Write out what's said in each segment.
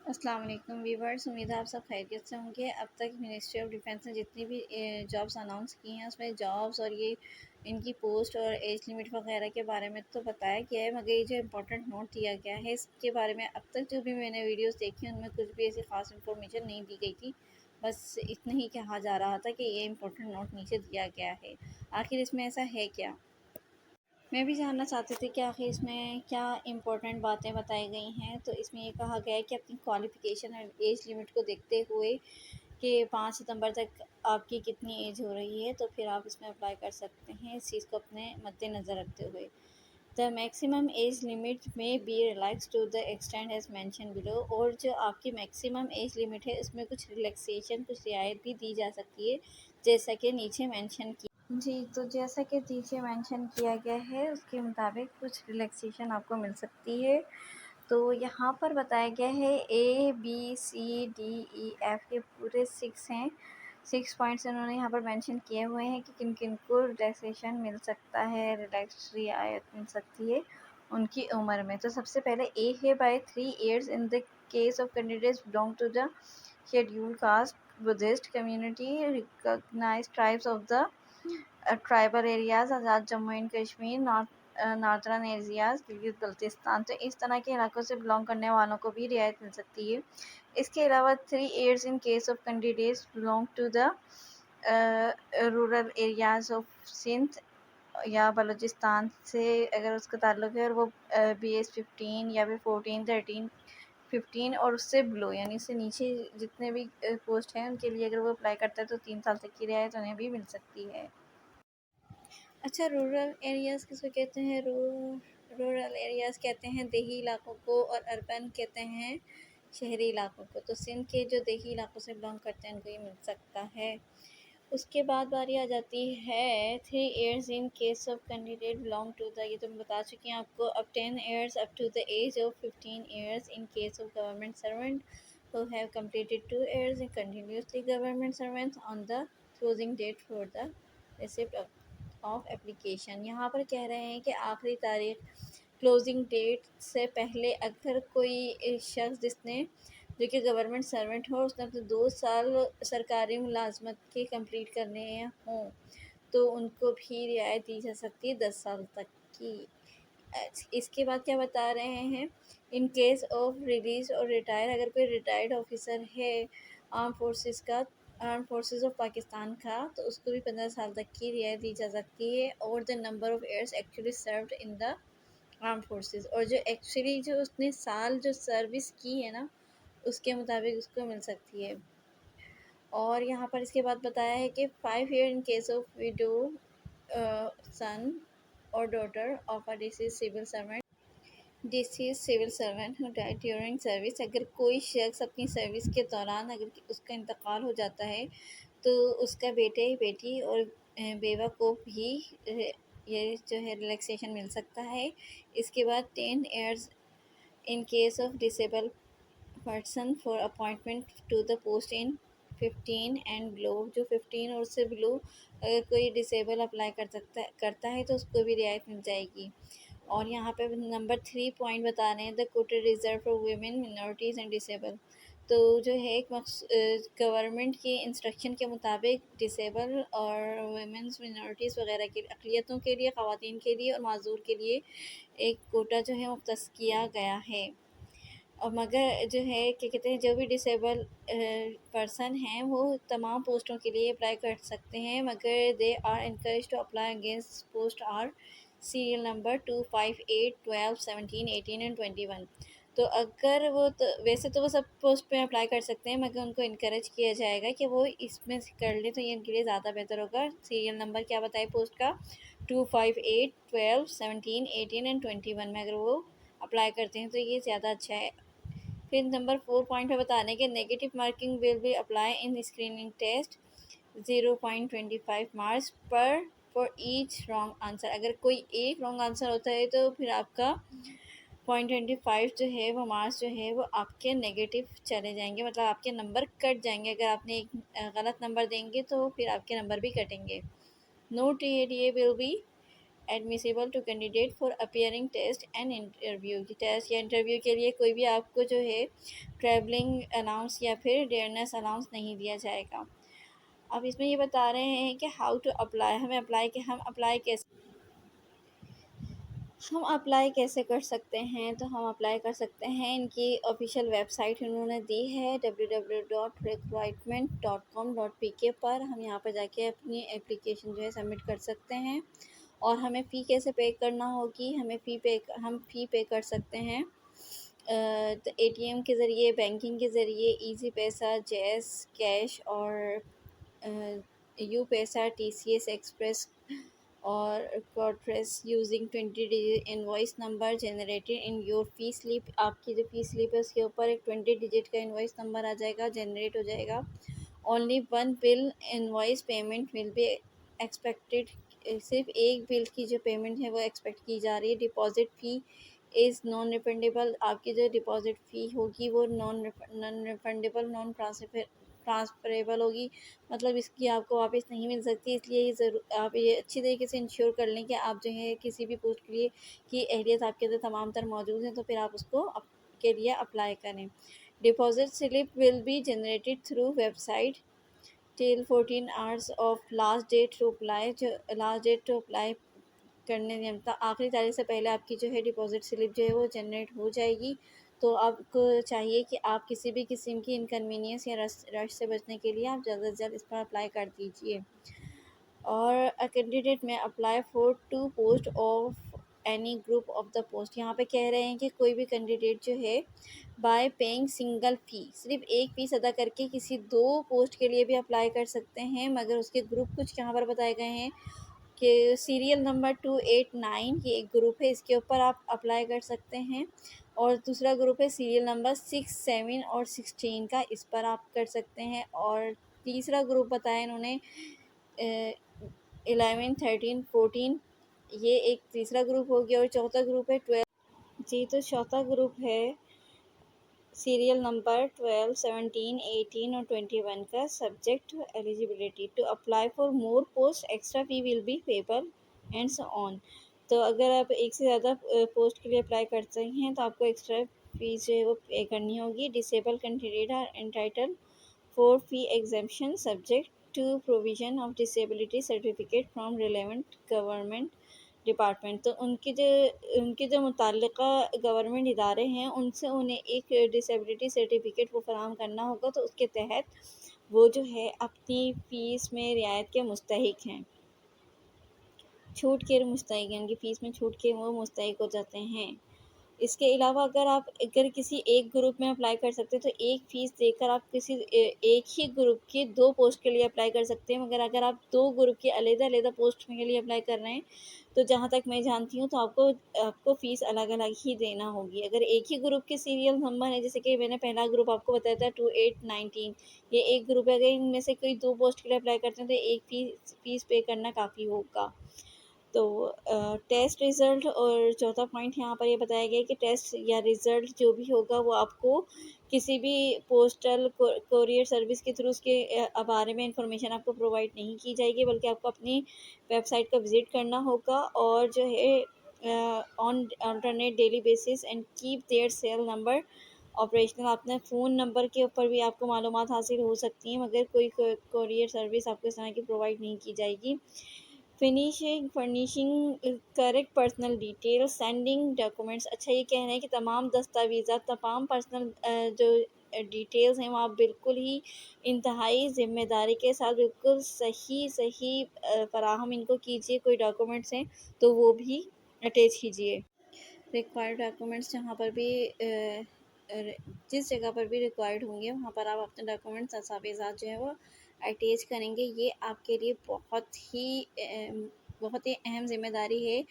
अस्सलाम वालेकुम वीवर्स, उम्मीद है आप सब खैरियत से होंगे। अब तक मिनिस्ट्री ऑफ डिफेंस ने जितनी भी जॉब्स अनाउंस की हैं उसमें जॉब्स और ये इनकी पोस्ट और एज लिमिट वगैरह के बारे में तो बताया गया है, मगर ये जो इम्पोर्टेंट नोट दिया गया है इसके बारे में अब तक जो भी मैंने वीडियोस देखी उनमें कुछ भी ऐसी ख़ास इन्फॉर्मेशन नहीं दी गई थी। बस इतना ही कहा जा रहा था कि ये इम्पोर्टेंट नोट नीचे दिया गया है। आखिर इसमें ऐसा है क्या? मैं भी जानना चाहती थी कि आखिर इसमें क्या इम्पोर्टेंट बातें बताई गई हैं। तो इसमें ये कहा गया है कि अपनी क्वालिफ़िकेशन और एज लिमिट को देखते हुए कि 5 सितंबर तक आपकी कितनी एज हो रही है, तो फिर आप इसमें अप्लाई कर सकते हैं इस चीज़ को अपने मद्देनज़र रखते हुए। The maximum age limit may be relax to the extent as mention below. और जो आपकी मैक्सिमम एज लिमिट है उसमें कुछ रिलैक्सेशन, कुछ रियायत भी दी जा सकती है, जैसा कि नीचे मेंशन किया। जी, तो जैसा कि नीचे मेंशन किया गया है उसके मुताबिक कुछ रिलैक्सेशन आपको मिल सकती है। तो यहाँ पर बताया गया है ए, बी, सी, डी, ई, एफ के पूरे 6 हैं। 6 पॉइंट्स इन्होंने यहाँ पर मेंशन किए हुए हैं कि किन-किन को रिलैक्सेशन मिल सकता है, रियायत मिल सकती है उनकी उम्र में। तो सबसे पहले ए है by 3 years in the case of candidates belong to the scheduled caste, Buddhist community, recognised tribes of the tribal areas, Azad Jammu and Kashmir, northern areas, Gilgit Baltistan. तो इस तरह के इलाकों से बिलोंग करने वालों को भी रियायत मिल सकती है। इसके अलावा 3 years in case of candidates belong to the rural areas of Sindh या बलूचिस्तान से अगर उसका ताल्लुक है और वो BS 15 या फिर 14, 13, 15 और उससे बिलो यानी उससे नीचे जितने भी पोस्ट हैं उनके लिए अगर वो अप्लाई करता है तो 3 साल तक की रियायत उन्हें भी मिल सकती है। अच्छा, रूरल एरियाज़ किसको कहते हैं? रूरल एरियाज़ कहते हैं देही इलाकों को, और अर्बन कहते हैं शहरी इलाकों को। तो सिंध के जो देही इलाकों से बिलोंग करते हैं उनको ये मिल सकता है। उसके बाद बारी आ जाती है 3 years in case of candidate belong to the, ये तो मैं बता चुकी हूँ आपको। अब 10 years up to the age of 15 years in case of government servant who have completed 2 years in continuously government servants on the closing date for the receipt of application. यहाँ पर कह रहे हैं कि आखिरी तारीख क्लोजिंग डेट से पहले अगर कोई शख्स जिसने जो कि गवर्नमेंट सर्वेंट हो उसने अपने 2 साल सरकारी मुलाजमत के कंप्लीट करने हों तो उनको भी रियायत दी जा सकती है 10 साल तक की। इसके बाद क्या बता रहे हैं, इन केस ऑफ रिलीज और रिटायर, अगर कोई रिटायर्ड ऑफिसर है आर्म फोर्सेस का, आर्म फोर्सेस ऑफ पाकिस्तान का, तो उसको भी 15 साल तक की रियायत दी जा सकती है। और the number of years actually served in the arm forces, और जो एक्चुअली जो उसने साल जो सर्विस की है ना उसके मुताबिक उसको मिल सकती है। और यहाँ पर इसके बाद बताया है कि 5 year in case of widow son और daughter of a deceased civil servant, deceased civil servant who died during service. अगर कोई शख्स अपनी सर्विस के दौरान अगर उसका इंतकाल हो जाता है तो उसका बेटे, बेटी और बेवा को भी ये जो है रिलैक्सेशन मिल सकता है। इसके बाद 10 years in case of disable person for appointment to the post in 15 and below, जो 15 और उससे बिलो अगर कोई डिसेबल अप्लाई करता है तो उसको भी रियायत मिल जाएगी। और यहाँ पे नंबर 3 पॉइंट बता रहे हैं, the quota reserve for women, minorities and disable. तो जो है एक गवर्नमेंट की इंस्ट्रक्शन के मुताबिक डिसेबल और वुमेंस, मिनॉरिटीज़ वगैरह के अक़लियतों के लिए, ख़वातीन के लिए और माज़ूर के लिए एक कोटा जो है मुख्तस किया गया है। और मगर जो है क्या कहते हैं, जो भी डिसेबल पर्सन हैं वो तमाम पोस्टों के लिए अप्लाई कर सकते हैं, मगर they are encourage to apply against post are serial number 2, 5, 8, 12, 17, 18 and 21। तो अगर वो तो वैसे तो वो सब पोस्ट पे अप्लाई कर सकते हैं, मगर उनको इनकरेज किया जाएगा कि वो इसमें से कर ले, तो ये इनके लिए ज़्यादा बेहतर होगा। सीरियल नंबर क्या बताए पोस्ट का? 2, 5, 8, 12, 17, 18 एंड 21 में अगर वो अप्लाई करते हैं तो ये ज़्यादा अच्छा है। फिर नंबर 4 पॉइंट पे बता रहे हैं कि negative marking will be apply in screening test, 0.25 marks पर फॉर ईच रॉन्ग आंसर। अगर कोई एक रॉन्ग आंसर होता है तो फिर आपका 0.25 जो है वो मार्क्स जो है वो आपके नेगेटिव चले जाएंगे, मतलब आपके नंबर कट जाएंगे। अगर आपने एक गलत नंबर देंगे तो फिर आपके नंबर भी कटेंगे। No TDA will be admissible to candidate for appearing test and interview. Test या इंटरव्यू के लिए कोई भी आपको जो है ट्रैवलिंग अलाउंस या फिर डेयरनेस अलाउंस नहीं दिया जाएगा। अब इसमें ये बता रहे हैं कि हाउ टू अप्लाई, हम अप्लाई कैसे कर सकते हैं। तो हम अप्लाई कर सकते हैं, इनकी ऑफिशियल वेबसाइट इन्होंने दी है www.recruitment.com.pk पर। हम यहाँ पर जाके अपनी एप्लीकेशन जो है सबमिट कर सकते हैं। और हमें फ़ी कैसे पे करना होगी, हम फ़ी पे कर सकते हैं तो एटीएम के ज़रिए, बैंकिंग के ज़रिए, इजी पैसा, जैस कैश और यू पैसा, टीसीएस एक्सप्रेस और कॉर्ट्रेस using 20 digit invoice number generated in your fee slip. आपकी जो फी स्लिप है उसके ऊपर एक 20 डिजिट का इनवॉइस नंबर आ जाएगा, जनरेट हो जाएगा। Only one bill invoice payment will be expected. सिर्फ एक बिल की जो पेमेंट है वो एक्सपेक्ट की जा रही है। Deposit fee is non refundable. आपकी जो डिपॉजिट फ़ी होगी वो नॉन रिफंडेबल, नॉन ट्रांसफरेबल होगी, मतलब इसकी आपको वापस नहीं मिल सकती। इसलिए ये आप ये अच्छी तरीके से इंश्योर कर लें कि आप जो है किसी भी पोस्ट के लिए की एहलियत आपके अंदर तमाम तर मौजूद है, तो फिर आप उसको के लिए अप्लाई करें। Deposit slip will be generated through website till 14 hours of last date to apply. जो लास्ट डेट टू अप्लाई करने नियमता आखिरी तारीख से पहले आपकी जो है डिपॉजिट स्लिप जो है वो जनरेट हो जाएगी। तो आपको चाहिए कि आप किसी भी किस्म की इनकन्वीनियंस या रश से बचने के लिए आप जल्द से जल्द इस पर अप्लाई कर दीजिए। और a candidate may apply for two post of any group of the post. यहाँ पे कह रहे हैं कि कोई भी कैंडिडेट जो है बाय पेइंग सिंगल फ़ी, सिर्फ एक फ़ीस अदा करके किसी दो पोस्ट के लिए भी अप्लाई कर सकते हैं, मगर उसके ग्रुप कुछ यहाँ पर बताए गए हैं कि सीरियल नंबर 289 ये एक ग्रुप है, इसके ऊपर आप अप्लाई कर सकते हैं। और दूसरा ग्रुप है सीरियल नंबर 6, 7 और 16 का, इस पर आप कर सकते हैं। और तीसरा ग्रुप बताया इन्होंने 11, 13, 14, ये एक तीसरा ग्रुप हो गया। और चौथा ग्रुप है 12 जी। तो चौथा ग्रुप है सीरियल नंबर 12, 17, 18 और 21 का। Subject eligibility to apply for more post extra fee will be payable and so on. तो अगर आप एक से ज़्यादा पोस्ट के लिए अप्लाई करते हैं तो आपको एक्स्ट्रा फीस जो है वो पे करनी होगी। Disable candidate are entitle for fee exemption subject to provision of disability certificate from relevant government department. तो उनके जो मुतल्लिका गवर्नमेंट इदारे हैं उनसे उन्हें एक डिसेबिलिटी सर्टिफिकेट वो फ़राहम करना होगा, तो उसके तहत वो जो है अपनी फ़ीस में रियायत के मुस्तहिक हैं, छूट के मुस्तहिक हैं, उनकी फ़ीस में छूट के वो मुस्तहिक हो जाते हैं। इसके अलावा अगर किसी एक ग्रुप में अप्लाई कर सकते हैं तो एक फ़ीस देकर आप किसी एक ही ग्रुप की दो पोस्ट के लिए अप्लाई कर सकते हैं। मगर अगर आप दो ग्रुप की अलग-अलग पोस्ट के लिए अप्लाई कर रहे हैं तो जहाँ तक मैं जानती हूँ तो आपको फ़ीस अलग-अलग ही देना होगी। अगर एक ही ग्रुप के सीरियल नंबर है, जैसे कि मैंने पहला ग्रुप आपको बताया था 2819, ये एक ग्रुप है। अगर इनमें से कोई दो पोस्ट के लिए अप्लाई करते हैं तो एक फ़ीस पे करना काफ़ी होगा। तो टेस्ट रिज़ल्ट और चौथा पॉइंट यहाँ पर ये बताया गया है कि टेस्ट या रिज़ल्ट जो भी होगा वो आपको किसी भी पोस्टल कोरियर सर्विस के थ्रू उसके बारे में इंफॉर्मेशन आपको प्रोवाइड नहीं की जाएगी, बल्कि आपको अपनी वेबसाइट का विज़िट करना होगा। और जो है on alternate daily basis and keep their cell number operational. अपने फ़ोन नंबर के ऊपर भी आपको मालूमात हासिल हो सकती हैं, मगर कोई कोरियर सर्विस आपको इस तरह की प्रोवाइड नहीं की जाएगी। Furnishing correct personal detail, sending documents. अच्छा, ये कह रहे हैं कि तमाम दस्तावेज़ात, तमाम पर्सनल जो डिटेल्स हैं वो आप बिल्कुल ही इंतहाई ज़िम्मेदारी के साथ बिल्कुल सही फ़राहम इनको कीजिए। कोई डॉक्यूमेंट्स हैं तो वो भी अटैच कीजिए। रिक्वायर्ड डॉक्यूमेंट्स जहाँ पर भी जिस जगह पर भी रिक्वायर्ड होंगे वहाँ पर आप अपने डॉक्यूमेंट्स दस्तावेज़ात जो है वो अटैच करेंगे। ये आपके लिए बहुत ही अहम ज़िम्मेदारी है,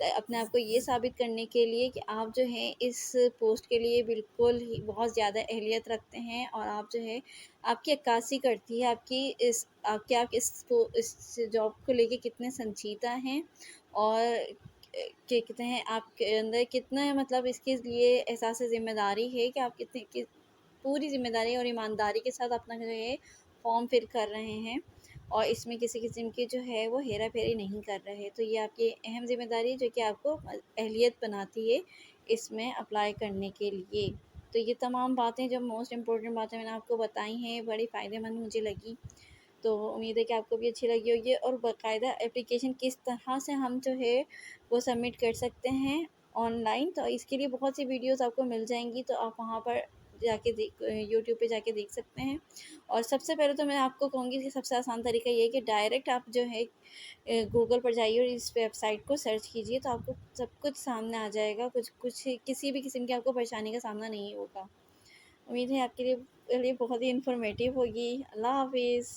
अपने आप को ये साबित करने के लिए कि आप जो हैं इस पोस्ट के लिए बिल्कुल ही बहुत ज़्यादा अहलियत रखते हैं। और आप जो है आपकी अक्कासी करती है इस जॉब को लेके कितने संजीदा हैं। और क्या कहते हैं आपके अंदर कितना मतलब इसके लिए एहसास ज़िम्मेदारी है कि आप पूरी ज़िम्मेदारी और ईमानदारी के साथ अपना जो है फॉर्म फिल कर रहे हैं। और इसमें किसी किस्म की जो है वो हेरा-फेरी नहीं कर रहे। तो ये आपकी अहम ज़िम्मेदारी है जो कि आपको अहलियत बनाती है इसमें अप्लाई करने के लिए। तो ये तमाम बातें जो मोस्ट इम्पोर्टेंट बातें मैंने आपको बताई हैं, बड़ी फ़ायदेमंद मुझे लगी। तो उम्मीद है कि आपको भी अच्छी लगी होगी और बाकायदा एप्लीकेशन किस तरह से हम जो है वो सबमिट कर सकते हैं ऑनलाइन, तो इसके लिए बहुत सी वीडियोस आपको मिल जाएंगी, तो आप वहाँ पर जाके देख यूट्यूब पे जाके देख सकते हैं। और सबसे पहले तो मैं आपको कहूँगी कि सबसे आसान तरीका ये है कि डायरेक्ट आप जो है गूगल पर जाइए और इस वेबसाइट को सर्च कीजिए, तो आपको सब कुछ सामने आ जाएगा, कुछ कुछ किसी भी किस्म की आपको परेशानी का सामना नहीं होगा। उम्मीद है आपके लिए बहुत ही इन्फॉर्मेटिव होगी। अल्लाह हाफिज़।